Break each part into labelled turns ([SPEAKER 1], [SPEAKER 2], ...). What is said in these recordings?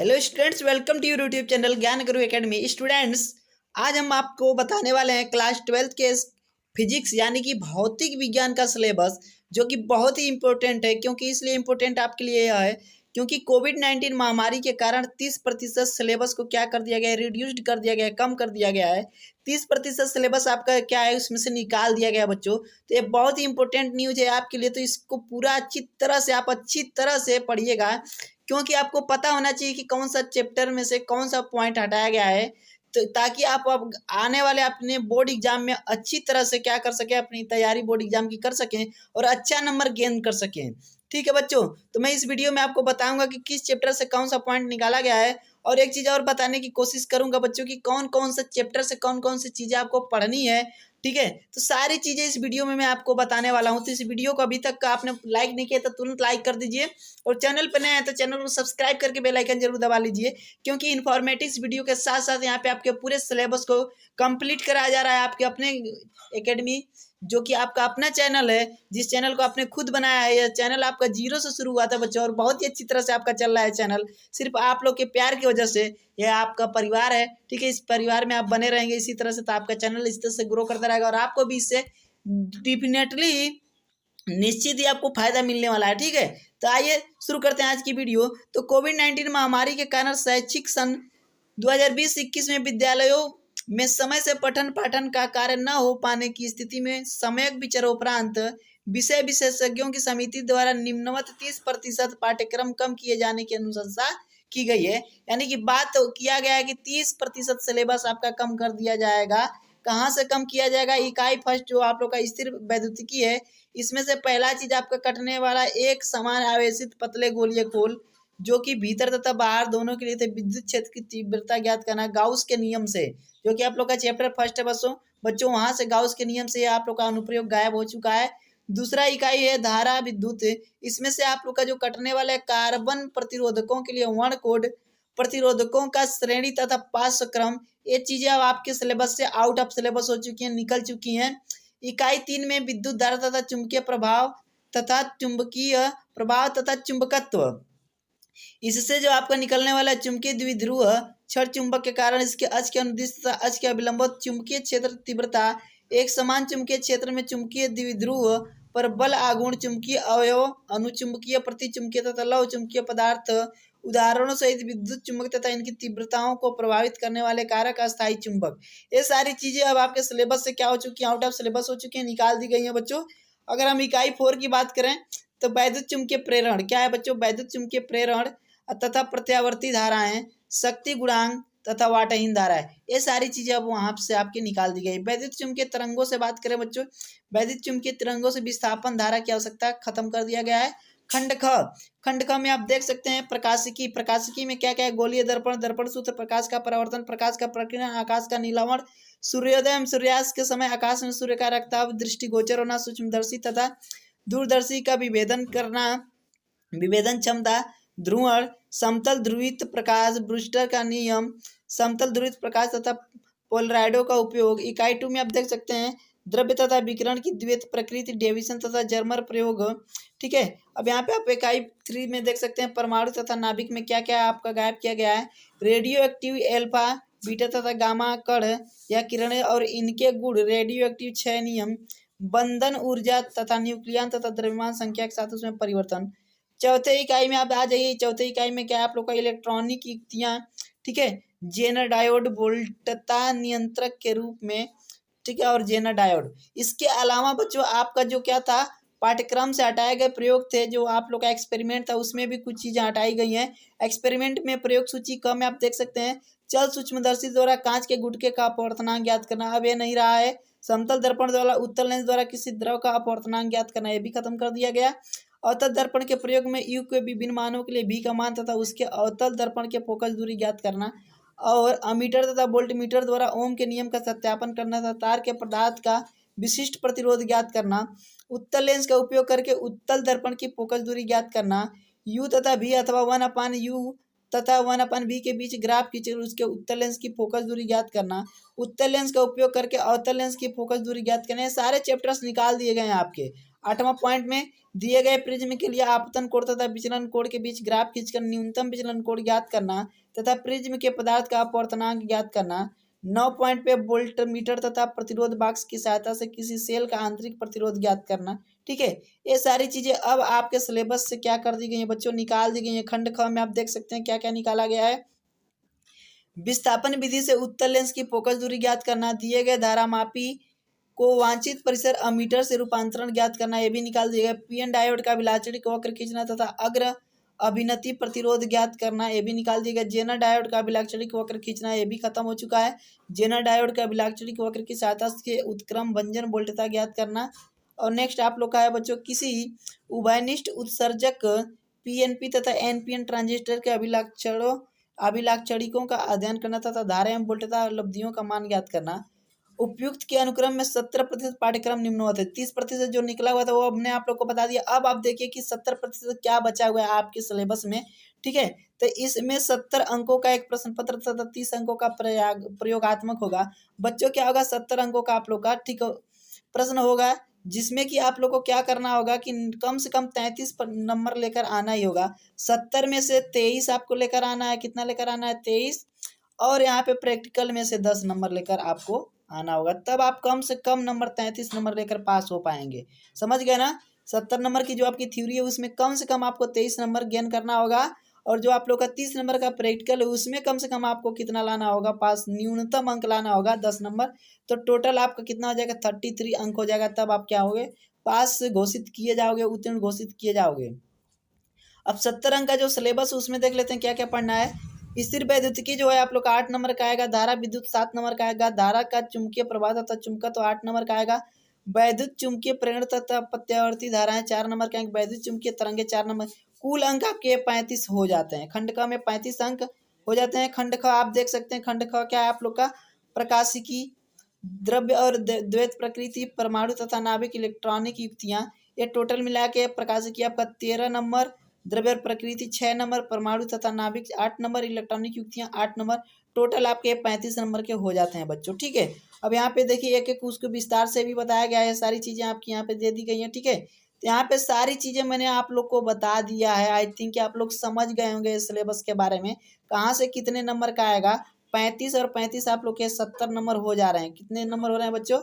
[SPEAKER 1] Hello students, welcome to your YouTube channel Gyan Guru academy. Students, आज हम आपको बताने वाले हैं क्लास 12th के फिजिक्स यानी कि भौतिक विज्ञान का सिलेबस, जो कि बहुत ही इंपॉर्टेंट है। क्योंकि इसलिए इम्पोर्टेंट आपके लिए यह है क्योंकि कोविड-19 महामारी के कारण 30% सिलेबस को क्या कर दिया गया है, रिड्यूस्ड कर दिया गया है, कम कर दिया गया है। 30% सिलेबस आपका क्या है, उसमें से निकाल दिया गया है बच्चों। तो ये बहुत ही इंपॉर्टेंट न्यूज़ है आपके लिए, तो इसको पूरा अच्छी तरह से पढ़िएगा। क्योंकि आपको पता होना चाहिए कि कौन सा चैप्टर में से कौन सा पॉइंट हटाया गया है, तो ताकि आप अब आने वाले अपने बोर्ड एग्जाम में अच्छी तरह से क्या कर सकें, अपनी तैयारी बोर्ड एग्जाम की कर सकें और अच्छा नंबर गेन कर सकें। ठीक है बच्चों, तो मैं इस वीडियो में आपको बताऊंगा कि किस चैप्टर से कौन सा पॉइंट निकाला गया है, और एक चीज़ और बताने की कोशिश करूंगा बच्चों की कौन कौन सा चैप्टर से कौन कौन सी चीज़ें आपको पढ़नी है। ठीक है, तो सारी चीज़ें इस वीडियो में मैं आपको बताने वाला हूँ। तो इस वीडियो को अभी तक आपने लाइक नहीं किया तो तुरंत लाइक कर दीजिए, और चैनल पर नए हैं तो चैनल को सब्सक्राइब करके बेल आइकन जरूर दबा लीजिए। क्योंकि इन्फॉर्मेटिव वीडियो के साथ साथ यहाँ पे आपके पूरे सिलेबस को कंप्लीट कराया जा रहा है आपके अपने एकेडमी, जो कि आपका अपना चैनल है, जिस चैनल को आपने खुद बनाया है। यह चैनल आपका जीरो से शुरू हुआ था बच्चों, और बहुत ही अच्छी तरह से आपका चल रहा है चैनल, सिर्फ आप लोग के प्यार की वजह से। यह आपका परिवार है, ठीक है, इस परिवार में आप बने रहेंगे इसी तरह से, तो आपका चैनल इस तरह से ग्रो करता रहेगा और आपको भी इससे डेफिनेटली निश्चित ही आपको फायदा मिलने वाला है। ठीक है, तो आइए शुरू करते हैं आज की वीडियो। तो कोविड-19 महामारी के कारण शैक्षिक सन 2020-21 में विद्यालयों में समय से पठन पाठन का कार्य न हो पाने की स्थिति में सम्यक विचारोपरांत विषय विशेषज्ञों की समिति द्वारा निम्नवत 30% पाठ्यक्रम कम किए जाने की अनुशंसा की गई है। यानी कि बात तो किया गया है कि 30% सिलेबस आपका कम कर दिया जाएगा। कहाँ से कम किया जाएगा? इकाई फर्स्ट जो आप लोग का स्थिर वैद्युतिकी है, इसमें से पहला चीज आपका कटने वाला एक समान आवेशित पतले गोलीय खोल, जो कि भीतर तथा बाहर दोनों के लिए थे, विद्युत क्षेत्र की तीव्रता ज्ञात करना गाउस के नियम से, जो कि आप लोग का चैप्टर फर्स्ट है बच्चों वहां से गाउस के नियम से आप लोग का अनुप्रयोग गायब हो चुका है। दूसरा इकाई है धारा विद्युत, इसमें से आप लोग का जो कटने वाला है कार्बन प्रतिरोधकों के लिए वर्ण कोड, प्रतिरोधकों का श्रेणी तथा पाठ्यक्रम, ये चीजें अब आपके सिलेबस से आउट ऑफ सिलेबस हो चुकी हैं, निकल चुकी हैं। इकाई 3 में विद्युत धारा तथा चुंबकीय प्रभाव तथा चुंबकत्व, इससे जो आपका निकलने वाला चुंबकीय द्विध्रुव क्षण चुंबक के कारण इसके अक्ष के अनुदिश तथा अक्ष के अभिलंबित चुंबकीय क्षेत्र तीव्रता, एक समान चुंबकीय क्षेत्र में चुंबकीय द्विध्रुव पर बल आघूर्ण चुंबकीय अवयव, अनुचुंबकीय प्रतिचुंबकीय तथा लौह चुंबकीय पदार्थ, उदाहरणों सहित विद्युत चुंबक तथा इनकी तीव्रताओं को प्रभावित करने वाले कारक अस्थायी चुंबक। ये सारी चीजें अब आपके सिलेबस से क्या हो चुकी हैं, आउट ऑफ सिलेबस हो चुकी हैं, निकाल दी गई हैं बच्चों। अगर हम इकाई 4 की बात करें तो वैद्युत चुंबकीय प्रेरण क्या है बच्चों? वैद्युत चुंबकीय प्रेरण तथा प्रत्यावर्ती धाराएं, शक्ति गुणांक तथा वाटहीन धाराएं, ये सारी चीजें अब वहां से आपकी निकाल दी गई। वैद्युत चुंबकीय तरंगों से बात करें बच्चों, वैद्युत चुंबकीय तरंगों से विस्थापन धारा की आवश्यकता खत्म कर दिया गया है। खंड ख में आप देख सकते हैं प्रकाशिकी में क्या क्या है? गोलीय दर्पण, दर्पण सूत्र, प्रकाश का परावर्तन, प्रकाश का प्रकीर्णन, आकाश का नीलावरण, सूर्योदय एवं सूर्यास्त के समय आकाश में सूर्य का रक्ताभ, दृष्टिगोचर होना, सूक्ष्मदर्शी तथा दूरदर्शी का विभेदन करना, विभेदन क्षमता, ध्रुवण, समतल ध्रुवित प्रकाश, ब्रूस्टर का नियम, समतल ध्रुवित प्रकाश तथा पोलराइडो का उपयोग। इकाई 2 में आप देख सकते हैं द्रव्य तथा विकिरण की द्वैत प्रकृति, डेविसन तथा जर्मर प्रयोग। ठीक है, अब यहाँ पे आप इकाई 3 में देख सकते हैं परमाणु तथा नाभिक में क्या क्या आपका गायब किया गया है। रेडियो एक्टिव एल्फा बीटा तथा गामा कण या किरणें और इनके गुण, रेडियो एक्टिव 6 नियम, बंधन ऊर्जा तथा न्यूक्लियन तथा द्रव्यमान संख्या के साथ उसमें परिवर्तन। चौथे इकाई में आप आ जाइए, चौथे इकाई में क्या आप लोग का इलेक्ट्रॉनिक युक्तियाँ, ठीक है, जेनर डायोड वोल्टता नियंत्रक के रूप में, ठीक है, और जेनर डायोड। इसके अलावा बच्चों आपका जो क्या था, पाठ्यक्रम से हटाए गए प्रयोग थे, जो आप लोग का एक्सपेरिमेंट था उसमें भी कुछ चीजें हटाई गई हैं। एक्सपेरिमेंट में प्रयोग सूची कम में आप देख सकते हैं, चल सूक्ष्मदर्शी द्वारा कांच के गुटके का अपवर्तनांक ज्ञात करना, अब ये नहीं रहा है। समतल दर्पण द्वारा उत्तल लेंस द्वारा किसी द्रव का अपवर्तनांक ज्ञात करना, यह भी खत्म कर दिया गया। अवतल दर्पण के प्रयोग में यू के विभिन्न मानों के लिए भी का मान तथा उसके अवतल दर्पण के फोकस दूरी ज्ञात करना, और अमीटर तथा वोल्टमीटर द्वारा ओम के नियम का सत्यापन करना तथा तार के पदार्थ का विशिष्ट प्रतिरोध ज्ञात करना, उत्तल लेंस का उपयोग करके उत्तल दर्पण की फोकस दूरी ज्ञात करना, यू तथा भी अथवा 1/u तथा 1/b के बीच ग्राफ खींचकर उसके उत्तल लेंस की फोकस दूरी ज्ञात करना, उत्तल लेंस का उपयोग करके अवतल लेंस की फोकस दूरी ज्ञात करना। ये सारे चैप्टर्स निकाल दिए गए हैं आपके। 8वां पॉइंट में दिए गए प्रिज्म के लिए आपतन कोण तथा विचलन कोण के बीच ग्राफ खींचकर न्यूनतम विचलन कोण ज्ञात करना तथा प्रिज्म के पदार्थ का अपवर्तनांक ज्ञात करना। 9 पॉइंट पे वोल्ट मीटर तथा प्रतिरोध बॉक्स की सहायता से किसी सेल का आंतरिक प्रतिरोध ज्ञात करना। ठीक है, ये सारी चीजें अब आपके सिलेबस से क्या कर दी गई है बच्चों, निकाल दी गई है। खंड ख में आप देख सकते हैं क्या क्या निकाला गया है। विस्थापन विधि से उत्तल लेंस की फोकस दूरी ज्ञात करना, दिए गए धारामापी को वांछित परिसर अमीटर से रूपांतरण ज्ञात करना, ये भी निकाल दिया गया। पीएन डायोड का विलाचनिक वक्र खींचना तथा अग्र अभिनति प्रतिरोध ज्ञात करना, ये भी निकाल दिया गया। जेनर डायोड का विलाचनिक वक्र खींचना, ये भी खत्म हो चुका है। जेनर डायोड का विलाचनिक वक्र की सहायता से उत्क्रम भंजन वोल्टता ज्ञात करना। और नेक्स्ट आप लोग का है बच्चों, किसी उभयनिष्ठ उत्सर्जक पीएनपी तथा एनपीएन ट्रांजिस्टर के अभिलाक्षणिकों का अध्ययन करना तथा धारा एवं वोल्टता उपलब्धियों का मान ज्ञात करना। उपयुक्त के अनुक्रम में 70% पाठ्यक्रम निम्नवत है। 30% जो निकला हुआ था वो हमने आप लोग को बता दिया। अब आप देखिए कि 70% क्या बचा हुआ है आपके सिलेबस में। ठीक है, तो इसमें 70 अंकों का एक प्रश्न पत्र तथा 30 अंकों का प्रयोगात्मक होगा। बच्चों क्या होगा, 70 अंकों का आप लोग का ठीक प्रश्न होगा, जिसमें कि आप लोग को क्या करना होगा कि कम से कम 33 नंबर लेकर आना ही होगा। 70 में से 23 आपको लेकर आना है। कितना लेकर आना है, 23। और यहाँ पे प्रैक्टिकल में से 10 नंबर लेकर आपको आना होगा, तब आप कम से कम नंबर 33 नंबर लेकर पास हो पाएंगे। समझ गए ना। 70 नंबर की जो आपकी थ्योरी है उसमें कम से कम आपको 23 नंबर गेन करना होगा, और जो आप लोग का 30 नंबर का प्रैक्टिकल है उसमें कम से कम आपको कितना लाना होगा, पास न्यूनतम अंक लाना होगा 10 नंबर। तो टोटल आपका कितना हो जाएगा, 33 अंक हो जाएगा। तब आप क्या होगे, पास घोषित किए जाओगे, उत्तीर्ण घोषित किए जाओगे। अब 70 अंक का जो सिलेबस उसमें देख लेते हैं क्या क्या पढ़ना है। स्थिर वैद्युतिकी जो है आप लोग का 8 नंबर का आएगा। धारा विद्युत 7 नंबर का आएगा। धारा का चुंबकीय प्रवाह तथा चुंबकत्व 8 नंबर का आएगा। वैद्युत चुंबकीय प्रेरण तथा प्रत्यावर्ती धाराएं 4 नंबर का आएंगे। वैद्युत चुंबकीय तरंगे 4 नंबर। कुल अंक आपके 35 हो जाते हैं। खंड क में 35 अंक हो जाते हैं। खंड ख आप देख सकते हैं, खंड ख क्या है आप लोग का, प्रकाशिकी, द्रव्य और द्वैत प्रकृति, परमाणु तथा नाभिक, इलेक्ट्रॉनिक युक्तियां, ये टोटल मिला के प्रकाशिकी आपका 13 नंबर, द्रव्य और प्रकृति 6 नंबर, परमाणु तथा नाभिक 8 नंबर, इलेक्ट्रॉनिक युक्तियां 8 नंबर, टोटल आपके 35 नंबर के हो जाते हैं बच्चों। ठीक है, अब यहाँ पे देखिए एक एक उसको विस्तार से भी बताया गया है। सारी चीजें आपकी यहाँ पे दे दी गई हैं। ठीक है, तो यहाँ पे सारी चीजें मैंने आप लोग को बता दिया है। आई थिंक आप लोग समझ गए होंगे सिलेबस के बारे में, कहाँ से कितने नंबर का आएगा। 35 और 35 आप लोग के 70 नंबर हो जा रहे हैं। कितने नंबर हो रहे हैं बच्चों,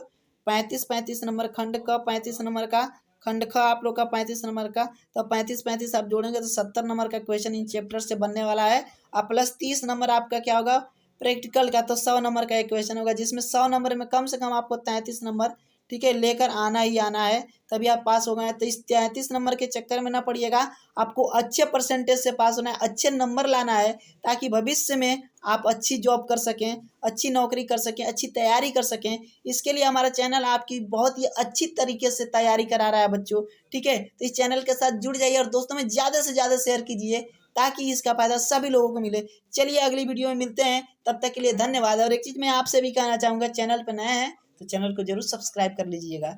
[SPEAKER 1] 35 नंबर खंड का, 35 नंबर का खंड ख आप लोग का 35 नंबर का। तो 35 आप जोड़ेंगे तो 70 नंबर का क्वेश्चन इन चैप्टर से बनने वाला है। अब प्लस 30 नंबर आपका क्या होगा, प्रैक्टिकल का, तो 100 नंबर का एक क्वेश्चन होगा, जिसमें 100 नंबर में कम से कम आपको 33 नंबर ठीक है लेकर आना ही आना है, तभी आप पास हो गए। तो इस 33 नंबर के चक्कर में ना पड़िएगा, आपको अच्छे परसेंटेज से पास होना है, अच्छे नंबर लाना है, ताकि भविष्य में आप अच्छी जॉब कर सकें, अच्छी नौकरी कर सकें, अच्छी तैयारी कर सकें। इसके लिए हमारा चैनल आपकी बहुत ही अच्छी तरीके से तैयारी करा रहा है बच्चों। ठीक है, तो इस चैनल के साथ जुड़ जाइए और दोस्तों में ज़्यादा से ज़्यादा शेयर कीजिए, ताकि इसका फायदा सभी लोगों को मिले। चलिए अगली वीडियो में मिलते हैं, तब तक के लिए धन्यवाद। और एक चीज़ मैं आपसे भी कहना चाहूँगा, चैनल पर नए हैं तो चैनल को जरूर सब्सक्राइब कर लीजिएगा।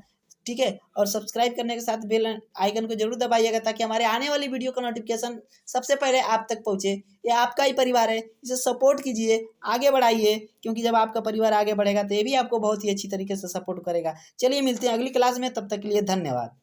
[SPEAKER 1] ठीक है, और सब्सक्राइब करने के साथ बेल आइकन को जरूर दबाइएगा, ताकि हमारे आने वाली वीडियो का नोटिफिकेशन सबसे पहले आप तक पहुंचे। ये आपका ही परिवार है, इसे सपोर्ट कीजिए, आगे बढ़ाइए, क्योंकि जब आपका परिवार आगे बढ़ेगा तो ये भी आपको बहुत ही अच्छी तरीके से सपोर्ट करेगा। चलिए मिलते हैं अगली क्लास में, तब तक के लिए धन्यवाद।